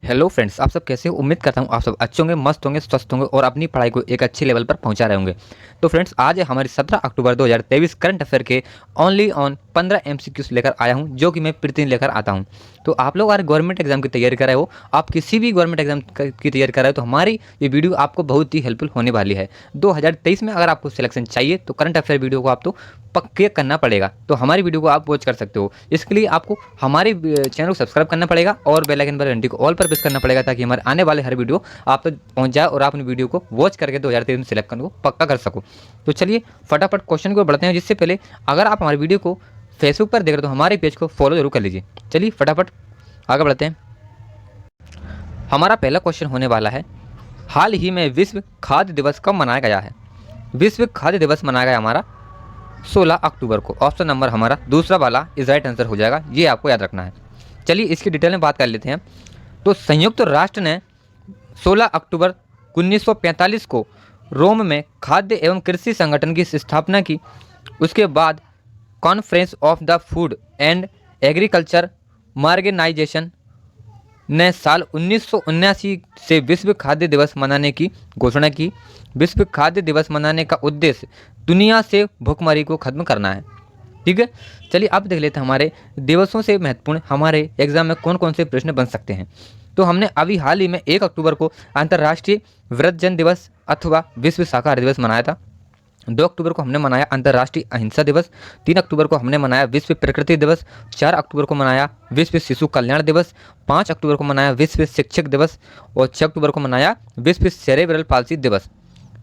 Hello friends, आप सब कैसे हो? उम्मीद करता हूँ आप सब अच्छे होंगे, मस्त होंगे, स्वस्थ होंगे और अपनी पढ़ाई को एक अच्छे लेवल पर पहुंचा रहे होंगे। तो फ्रेंड्स, आज है हमारी 17 अक्टूबर 2023 करंट अफेयर के ओनली ऑन 15 एमसीक्यूज लेकर आया हूं, जो कि मैं प्रतिदिन लेकर आता हूं। तो आप लोग अगर गवर्नमेंट एग्जाम की तैयारी कर रहे हो, आप किसी भी गवर्नमेंट एग्जाम की तैयारी कर रहे हो, तो हमारी ये वीडियो आपको बहुत ही हेल्पफुल होने वाली है। 2023 में अगर आपको सिलेक्शन चाहिए तो करंट अफेयर वीडियो को आप तो पक्के करना पड़ेगा। तो हमारी वीडियो को आप वॉच कर सकते हो। इसके लिए आपको हमारे चैनल को सब्सक्राइब करना पड़ेगा और बेल आइकन पर घंटी को ऑल पर प्रेस करना पड़ेगा, ताकि हमारे आने वाले हर वीडियो आप तक पहुंच जाए और आप अपनी वीडियो को वॉच करके 2023 में सिलेक्ट करने को पक्का कर सको। तो चलिए फटाफट क्वेश्चन को बढ़ते हैं। जिससे पहले अगर आप हमारी वीडियो को फेसबुक पर देख रहे हो तो हमारे पेज को फॉलो जरूर कर लीजिए। चलिए फटाफट आगे बढ़ते हैं। हमारा पहला क्वेश्चन होने वाला है, हाल ही में विश्व खाद्य दिवस कब मनाया गया है? विश्व खाद्य दिवस मनाया गया हमारा 16 अक्टूबर को। ऑप्शन नंबर हमारा दूसरा वाला इज राइट आंसर हो जाएगा, ये आपको याद रखना है। चलिए इसकी डिटेल में बात कर लेते हैं। तो संयुक्त राष्ट्र ने 16 अक्टूबर 1945 को रोम में खाद्य एवं कृषि संगठन की स्थापना की। उसके बाद Conference of the Food and Agriculture Organization ने साल 1979 से विश्व खाद्य दिवस मनाने की घोषणा की। विश्व खाद्य दिवस मनाने का उद्देश्य दुनिया से भूखमरी को खत्म करना है। ठीक है, चलिए अब देख लेते हैं हमारे दिवसों से महत्वपूर्ण हमारे एग्जाम में कौन कौन से प्रश्न बन सकते हैं। तो हमने अभी हाल ही में 1 अक्टूबर को अंतर्राष्ट्रीय वृद्धजन दिवस अथवा विश्व शाकाहारी दिवस मनाया था। 2 अक्टूबर को हमने मनाया अंतर्राष्ट्रीय अहिंसा दिवस। 3 अक्टूबर को हमने मनाया विश्व प्रकृति दिवस। 4 अक्टूबर को मनाया विश्व शिशु कल्याण दिवस। 5 अक्टूबर को मनाया विश्व शिक्षक दिवस और 6 अक्टूबर को मनाया विश्व सेरेब्रल पाल्सी दिवस।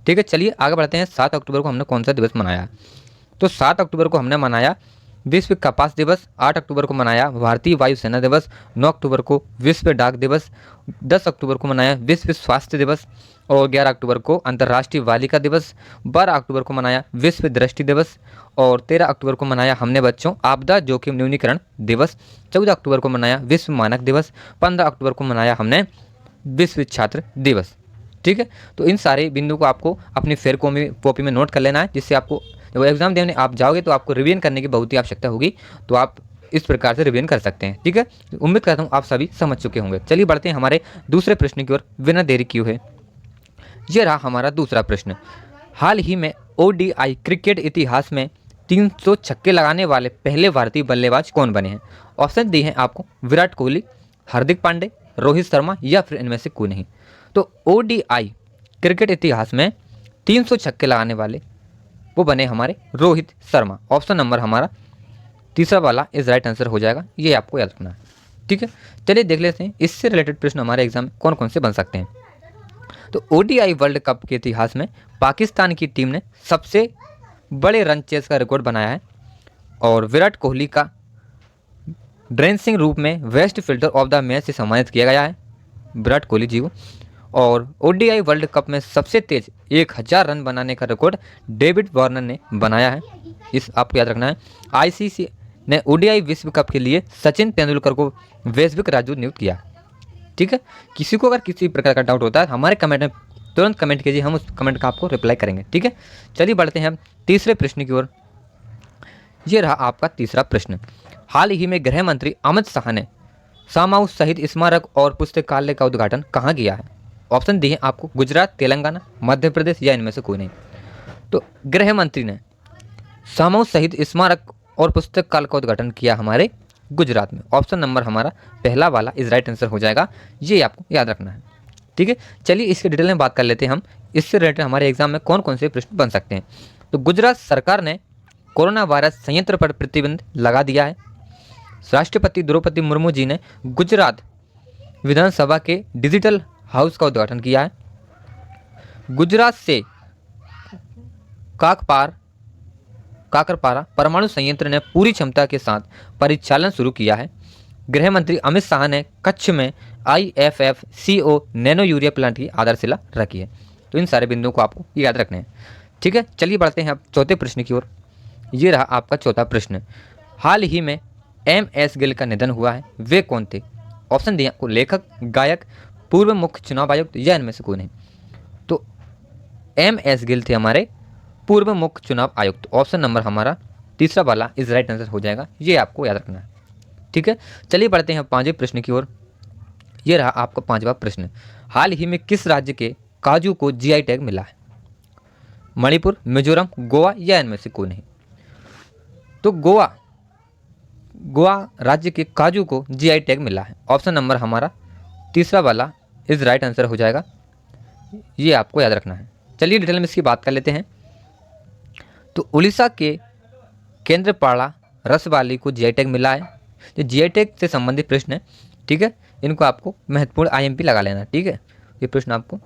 ठीक है, चलिए आगे बढ़ते हैं। 7 अक्टूबर को हमने कौन सा दिवस मनाया? तो 7 अक्टूबर को हमने मनाया विश्व कपास दिवस। 8 अक्टूबर को मनाया भारतीय वायुसेना दिवस। 9 अक्टूबर को विश्व डाक दिवस। 10 अक्टूबर को मनाया विश्व स्वास्थ्य दिवस और 11 अक्टूबर को अंतर्राष्ट्रीय बालिका दिवस। 12 अक्टूबर को मनाया विश्व दृष्टि दिवस और 13 अक्टूबर को मनाया हमने बच्चों आपदा जोखिम न्यूनीकरण दिवस। 14 अक्टूबर को मनाया विश्व मानक दिवस। 15 अक्टूबर को मनाया हमने विश्व छात्र दिवस। ठीक है, तो इन सारे बिंदु को आपको अपनी फेयर कॉपी में नोट कर लेना है, जिससे आपको जब एग्जाम देने आप जाओगे तो आपको रिवीजन करने की बहुत ही आवश्यकता होगी। तो आप इस प्रकार से रिवीजन कर सकते हैं। ठीक है, उम्मीद करता हूँ आप सभी समझ चुके होंगे। चलिए बढ़ते हैं हमारे दूसरे प्रश्न की ओर, बिना देरी किए हुए। ये रहा हमारा दूसरा प्रश्न। हाल ही में ओडीआई क्रिकेट इतिहास में 300 छक्के लगाने वाले पहले भारतीय बल्लेबाज कौन बने हैं? ऑप्शन दिए हैं आपको, विराट कोहली, हार्दिक पांडे, रोहित शर्मा या फिर इनमें से कोई नहीं। तो ओडीआई क्रिकेट इतिहास में 300 छक्के लगाने वाले वो बने हमारे रोहित शर्मा। ऑप्शन नंबर हमारा तीसरा वाला इज राइट आंसर हो जाएगा, ये आपको याद रखना है। ठीक है, चलिए देख लेते हैं इससे रिलेटेड प्रश्न हमारे एग्जाम में कौन कौन से बन सकते हैं। तो ओडीआई वर्ल्ड कप के इतिहास में पाकिस्तान की टीम ने सबसे बड़े रन चेस का रिकॉर्ड बनाया है और विराट कोहली का ड्रेंसिंग रूप में best fielder of the match से सम्मानित किया गया है, विराट कोहली जी को। और ओडीआई वर्ल्ड कप में सबसे तेज 1000 रन बनाने का रिकॉर्ड डेविड वार्नर ने बनाया है, इस आपको याद रखना है। आईसीसी ने ओडीआई विश्व कप के लिए सचिन तेंदुलकर को वैश्विक राजदूत नियुक्त किया। ठीक है, किसी को अगर किसी प्रकार का डाउट होता है हमारे कमेंट में तुरंत कमेंट कीजिए, हम उस कमेंट का आपको रिप्लाई करेंगे। ठीक है, चलिए बढ़ते हैं हम तीसरे प्रश्न की ओर। ये रहा आपका तीसरा प्रश्न। हाल ही में गृह मंत्री अमित शाह ने सामाऊ शहीद स्मारक और पुस्तकालय का उद्घाटन कहाँ किया है? ऑप्शन दिए हैं आपको, गुजरात, तेलंगाना, मध्य प्रदेश या इनमें से कोई नहीं। तो गृह मंत्री ने सामाऊ शहीद स्मारक और पुस्तकालय का उद्घाटन किया हमारे गुजरात में। ऑप्शन नंबर हमारा पहला वाला इज राइट आंसर हो जाएगा, ये आपको याद रखना है। ठीक है, चलिए इसके डिटेल में बात कर लेते हैं हम, इससे रिलेटेड हमारे एग्जाम में कौन कौन से प्रश्न बन सकते हैं। तो गुजरात सरकार ने कोरोना वायरस संयंत्र पर प्रतिबंध लगा दिया है। राष्ट्रपति द्रौपदी मुर्मू जी ने गुजरात विधानसभा के डिजिटल हाउस का उद्घाटन किया है। गुजरात से काकरपारा परमाणु संयंत्र ने पूरी क्षमता के साथ परिचालन शुरू किया है। गृह मंत्री अमित शाह ने कच्छ में IFFCO नैनो यूरिया प्लांट की आधारशिला रखी है। तो इन सारे बिंदुओं को आपको याद रखने हैं। ठीक है, चलिए बढ़ते हैं अब चौथे प्रश्न की ओर। ये रहा आपका चौथा प्रश्न। हाल ही में MS गिल का निधन हुआ है, वे कौन थे? ऑप्शन दिया आपको, लेखक, गायक, पूर्व मुख्य चुनाव आयुक्त या इनमें से कोई नहीं। तो MS गिल थे हमारे पूर्व मुख्य चुनाव आयुक्त। ऑप्शन नंबर हमारा तीसरा वाला इज राइट आंसर हो जाएगा, ये आपको याद रखना है। ठीक है, चलिए बढ़ते हैं पांचवें प्रश्न की ओर। ये रहा आपका 5वां प्रश्न। हाल ही में किस राज्य के काजू को जीआई टैग मिला है? मणिपुर, मिजोरम, गोवा या इनमें से कोई नहीं? तो गोवा राज्य के काजू को जीआई टैग मिला है। ऑप्शन नंबर हमारा तीसरा वाला इज राइट आंसर हो जाएगा, ये आपको याद रखना है। चलिए डिटेल में इसकी बात कर लेते हैं। तो उड़ीसा के केंद्रपाड़ा रसबाली को जीआई टैग मिला है। जो जीआई टैग से संबंधित प्रश्न है, ठीक है, इनको आपको महत्वपूर्ण आईएमपी लगा लेना, ठीक है। ये प्रश्न आपको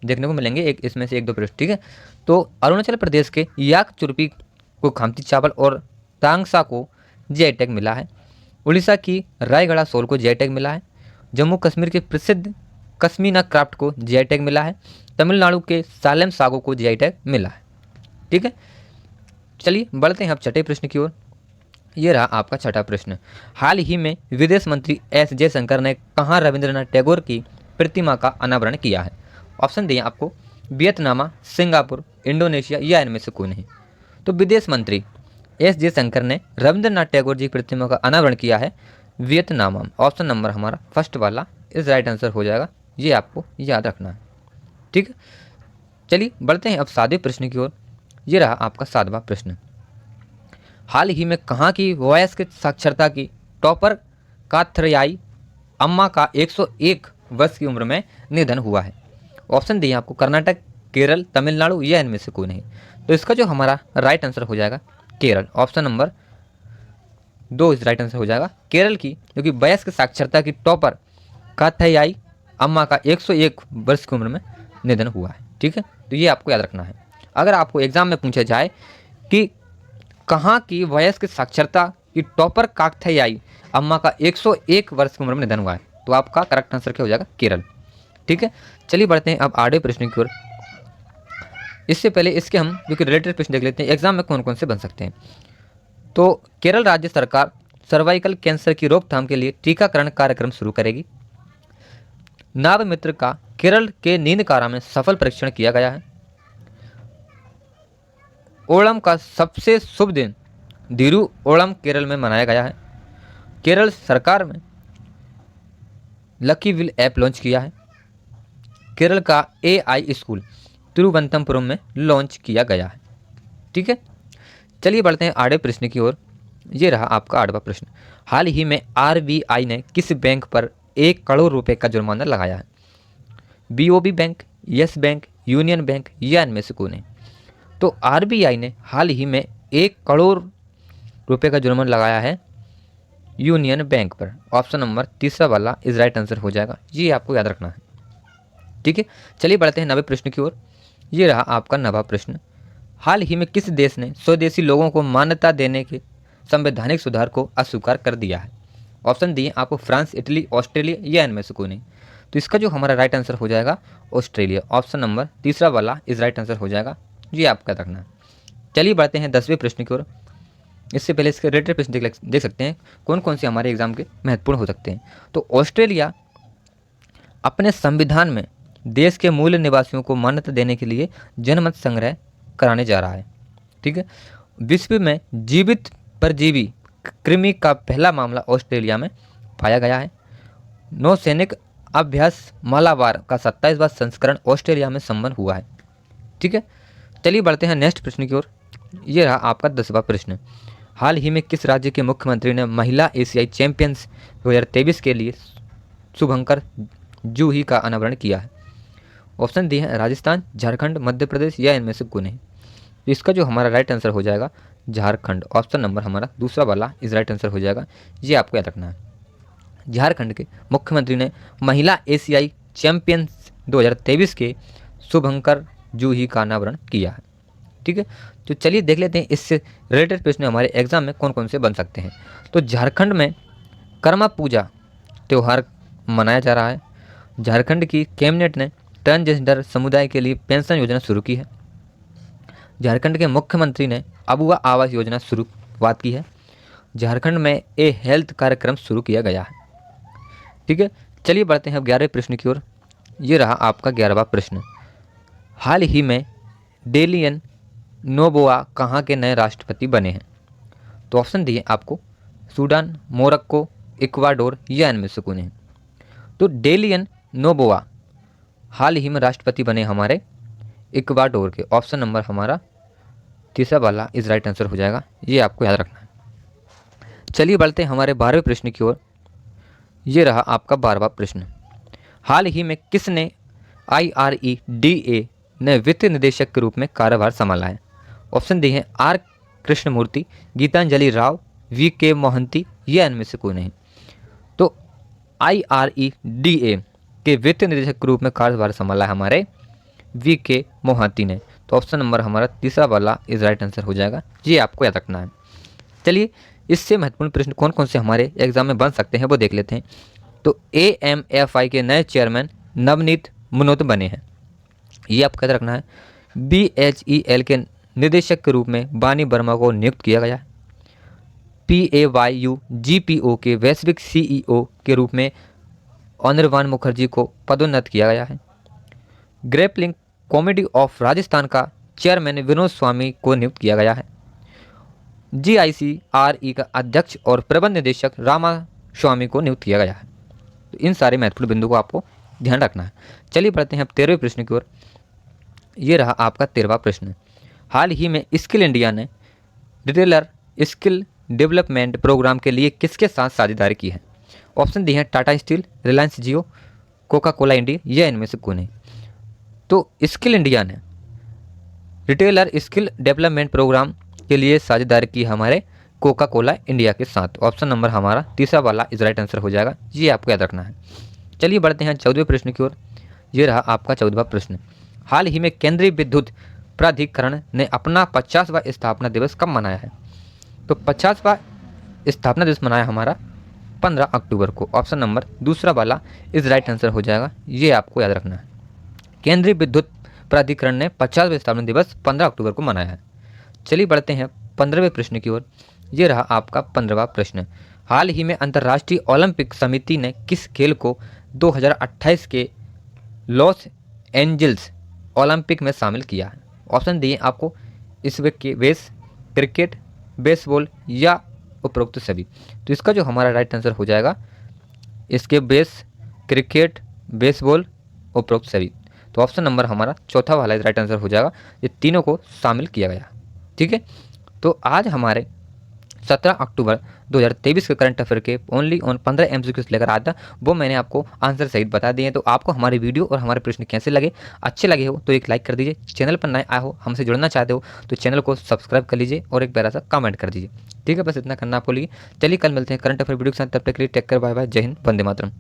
देखने को मिलेंगे, एक इसमें से 1-2 प्रश्न, ठीक है। तो अरुणाचल प्रदेश के याक चुरपी को खामती चावल और तांगसा को जीआई टैग मिला है। उड़ीसा की रायगढ़ सोल को जीआई टैग मिला है। जम्मू कश्मीर के प्रसिद्ध कश्मीना क्राफ्ट को जीआई टैग मिला है। तमिलनाडु के सालेम सागो को जीआई टैग मिला है, ठीक है। चलिए बढ़ते हैं अब छठे प्रश्न की ओर। ये रहा आपका छठा प्रश्न। हाल ही में विदेश मंत्री एस जयशंकर ने कहाँ रविंद्रनाथ टैगोर की प्रतिमा का अनावरण किया है? ऑप्शन दिए आपको, वियतनाम, सिंगापुर, इंडोनेशिया या इनमें से कोई नहीं? तो विदेश मंत्री एस जयशंकर ने रविंद्रनाथ टैगोर जी की प्रतिमा का अनावरण किया है वियतनाम। ऑप्शन नंबर हमारा फर्स्ट वाला इस राइट आंसर हो जाएगा, ये आपको याद रखना है, ठीक है। चलिए बढ़ते हैं अब 7वें प्रश्न की ओर। ये रहा आपका 7वां प्रश्न। हाल ही में कहाँ की वयस्क साक्षरता की टॉपर काथरयाई अम्मा का 101 वर्ष की उम्र में निधन हुआ है? ऑप्शन दिए आपको, कर्नाटक, केरल, तमिलनाडु या इनमें से कोई नहीं? तो इसका जो हमारा राइट आंसर हो जाएगा केरल। ऑप्शन नंबर 2 इस राइट आंसर हो जाएगा केरल की, क्योंकि वयस्क साक्षरता की टॉपर काथरयाई अम्मा का 101 वर्ष की उम्र में निधन हुआ है, ठीक है। तो ये आपको याद रखना है। अगर आपको एग्जाम में पूछा जाए कि कहाँ की वयस्क साक्षरता की टॉपर काथरयाई अम्मा का 101 वर्ष की उम्र में निधन हुआ है, तो आपका करेक्ट आंसर क्या हो जाएगा? केरल, ठीक है। चलिए बढ़ते हैं अब 8वें प्रश्न की ओर। इससे पहले इसके हम जो कि रिलेटेड प्रश्न देख लेते हैं एग्जाम में कौन कौन से बन सकते हैं। तो केरल राज्य सरकार सर्वाइकल कैंसर की रोकथाम के लिए टीकाकरण कार्यक्रम शुरू करेगी। नाभमित्र का केरल के नींदकारा में सफल परीक्षण किया गया है। ओणम का सबसे शुभ दिन दिरु ओणम केरल में मनाया गया है। केरल सरकार में लकी विल ऐप लॉन्च किया है। केरल का एआई स्कूल तिरुवनंतपुरम में लॉन्च किया गया है, ठीक है। चलिए बढ़ते हैं 8वें प्रश्न की ओर। ये रहा आपका 8वां प्रश्न। हाल ही में आरबीआई ने किस बैंक पर 1 करोड़ रुपए का जुर्माना लगाया है? BOB bank, yes bank, union bank या इनमें से कोई नहीं? तो आरबीआई ने हाल ही में 1 करोड़ रुपए का जुर्माना लगाया है यूनियन बैंक पर। ऑप्शन नंबर तीसरा वाला इस राइट आंसर हो जाएगा, ये आपको याद रखना है, ठीक है। चलिए बढ़ते हैं 9वें प्रश्न की ओर। ये रहा आपका 9वां प्रश्न। हाल ही में किस देश ने स्वदेशी लोगों को मान्यता देने के संवैधानिक सुधार को अस्वीकार कर दिया है? ऑप्शन दिए आपको, फ्रांस, इटली, ऑस्ट्रेलिया या इनमें से कोई नहीं? तो इसका जो हमारा राइट आंसर हो जाएगा ऑस्ट्रेलिया। ऑप्शन नंबर तीसरा वाला इस राइट आंसर हो जाएगा, ये आपका याद रखना है। चलिए बढ़ते हैं 10वें प्रश्न की ओर। इससे पहले इसके रिलेटेड प्रश्न देख सकते हैं कौन कौन से हमारे एग्जाम के महत्वपूर्ण हो सकते हैं। तो ऑस्ट्रेलिया अपने संविधान में देश के मूल निवासियों को मान्यता देने के लिए जनमत संग्रह कराने जा रहा है, ठीक है। विश्व में जीवित परजीवी कृमि का पहला मामला ऑस्ट्रेलिया में पाया गया है। नौसैनिक अभ्यास मालाबार का 27वां संस्करण ऑस्ट्रेलिया में संपन्न हुआ है, ठीक है। चलिए बढ़ते हैं नेक्स्ट प्रश्न की ओर। ये रहा आपका 10वां प्रश्न। हाल ही में किस राज्य के मुख्यमंत्री ने महिला एशियाई चैंपियंस 2023 के लिए शुभंकर जूही का अनावरण किया है? ऑप्शन दिए हैं, राजस्थान, झारखंड, मध्य प्रदेश या इनमें से कोई नहीं? तो इसका जो हमारा राइट आंसर हो जाएगा झारखंड। ऑप्शन नंबर हमारा दूसरा वाला इस राइट आंसर हो जाएगा, ये आपको याद रखना है। झारखंड के मुख्यमंत्री ने महिला एशियाई चैंपियंस 2023 के शुभंकर जूही का अनावरण किया है, ठीक है। तो चलिए देख लेते हैं इससे रिलेटेड प्रश्न हमारे एग्जाम में कौन कौन से बन सकते हैं। तो झारखंड में कर्मा पूजा त्यौहार मनाया जा रहा है। झारखंड की कैबिनेट ने ट्रांसजेंडर समुदाय के लिए पेंशन योजना शुरू की है। झारखंड के मुख्यमंत्री ने अबुआ आवास योजना शुरुआत की है। झारखंड में ए हेल्थ कार्यक्रम शुरू किया गया है, ठीक है। चलिए बढ़ते हैं अब 11वें प्रश्न की ओर। ये रहा आपका 11वां प्रश्न। हाल ही में डेलियन नोबोआ कहाँ के नए राष्ट्रपति बने हैं? तो ऑप्शन दिए आपको, सूडान, मोरक्को, इक्वाडोर या इनमें से कोई नहीं? तो डेलियन नोबोआ हाल ही में राष्ट्रपति बने हमारे इक्वाडोर के। ऑप्शन नंबर हमारा तीसरा वाला इस राइट आंसर हो जाएगा, ये आपको याद रखना है। चलिए बढ़ते हैं हमारे 12वें प्रश्न की ओर। ये रहा आपका 12वां प्रश्न। हाल ही में किसने IREDA ने वित्त निदेशक के रूप में कार्यभार संभाला है? ऑप्शन दी है आर कृष्णमूर्ति, गीतांजलि राव, VK मोहंती या इनमें से कोई नहीं। तो IREDA के वित्त निदेशक के रूप में कार्यभार संभाला है हमारे VK मोहंती ने। तो ऑप्शन नंबर हमारा तीसरा वाला इस राइट आंसर हो जाएगा, ये आपको याद रखना है। चलिए इससे महत्वपूर्ण प्रश्न कौन कौन से हमारे एग्जाम में बन सकते हैं वो देख लेते हैं। तो AMFI के नए चेयरमैन नवनीत मुनोत बने हैं, ये आपको याद रखना है। BHEL के निदेशक के रूप में बानी वर्मा को नियुक्त किया गया है। PAYU GPO के वैश्विक CEO के रूप में अनिर्बान मुखर्जी को पदोन्नत किया गया है। ग्रेपलिंग कॉमेडी ऑफ राजस्थान का चेयरमैन विनोद स्वामी को नियुक्त किया गया है। GICRE का अध्यक्ष और प्रबंध निदेशक रामा स्वामी को नियुक्त किया गया है। तो इन सारे महत्वपूर्ण बिंदु को आपको ध्यान रखना है। चलिए बढ़ते हैं अब 13वें प्रश्न की ओर। ये रहा आपका 13वां प्रश्न। हाल ही में स्किल इंडिया ने रिटेलर स्किल डेवलपमेंट प्रोग्राम के लिए किसके साथ साझेदारी की है? ऑप्शन दिए हैं टाटा स्टील, रिलायंस जियो, कोका कोला इंडिया या इनमें से कोई नहीं। तो स्किल इंडिया ने रिटेलर स्किल डेवलपमेंट प्रोग्राम के लिए साझेदारी की हमारे कोका कोला इंडिया के साथ। ऑप्शन नंबर हमारा तीसरा वाला इस राइट आंसर हो जाएगा, ये आपको याद रखना है। चलिए बढ़ते हैं 14वें प्रश्न की ओर। ये रहा आपका 14वां प्रश्न। हाल ही में केंद्रीय विद्युत प्राधिकरण ने अपना 50वां स्थापना दिवस कब मनाया है? तो 50वां स्थापना दिवस मनाया हमारा 15 अक्टूबर को। ऑप्शन नंबर दूसरा वाला इस राइट आंसर हो जाएगा, ये आपको याद रखना है। केंद्रीय विद्युत प्राधिकरण ने 50वां स्थापना दिवस 15 अक्टूबर को मनाया है। चलिए बढ़ते हैं 15वें प्रश्न की ओर। ये रहा आपका 15वां प्रश्न। हाल ही में अंतर्राष्ट्रीय ओलंपिक समिति ने किस खेल को 2028 के लॉस एंजल्स ओलंपिक में शामिल किया है? ऑप्शन दिए आपको इसमें के बेस, क्रिकेट, बेसबॉल या उपरोक्त सभी। तो इसका जो हमारा राइट आंसर हो जाएगा इसके बेस, क्रिकेट, बेसबॉल, उपरोक्त सभी। तो ऑप्शन नंबर हमारा चौथा वाला राइट आंसर हो जाएगा, ये तीनों को शामिल किया गया। ठीक है, तो आज हमारे 17 अक्टूबर 2023 के करंट अफेयर के ओनली ऑन 15 MCQs लेकर आया था, वो मैंने आपको आंसर सहित बता दिए हैं। तो आपको हमारे वीडियो और हमारे प्रश्न कैसे लगे, अच्छे लगे हो तो एक लाइक कर दीजिए। चैनल पर नए आए हो, हमसे जुड़ना चाहते हो तो चैनल को सब्सक्राइब कर लीजिए और एक प्यारा सा कमेंट कर दीजिए। ठीक है, बस इतना करना आप बोलिए। चलिए कल मिलते हैं करंट अफेयर वीडियो के साथ, तब तक के लिए टेक केयर, बाय बाय, जय हिंद, वंदे मातरम।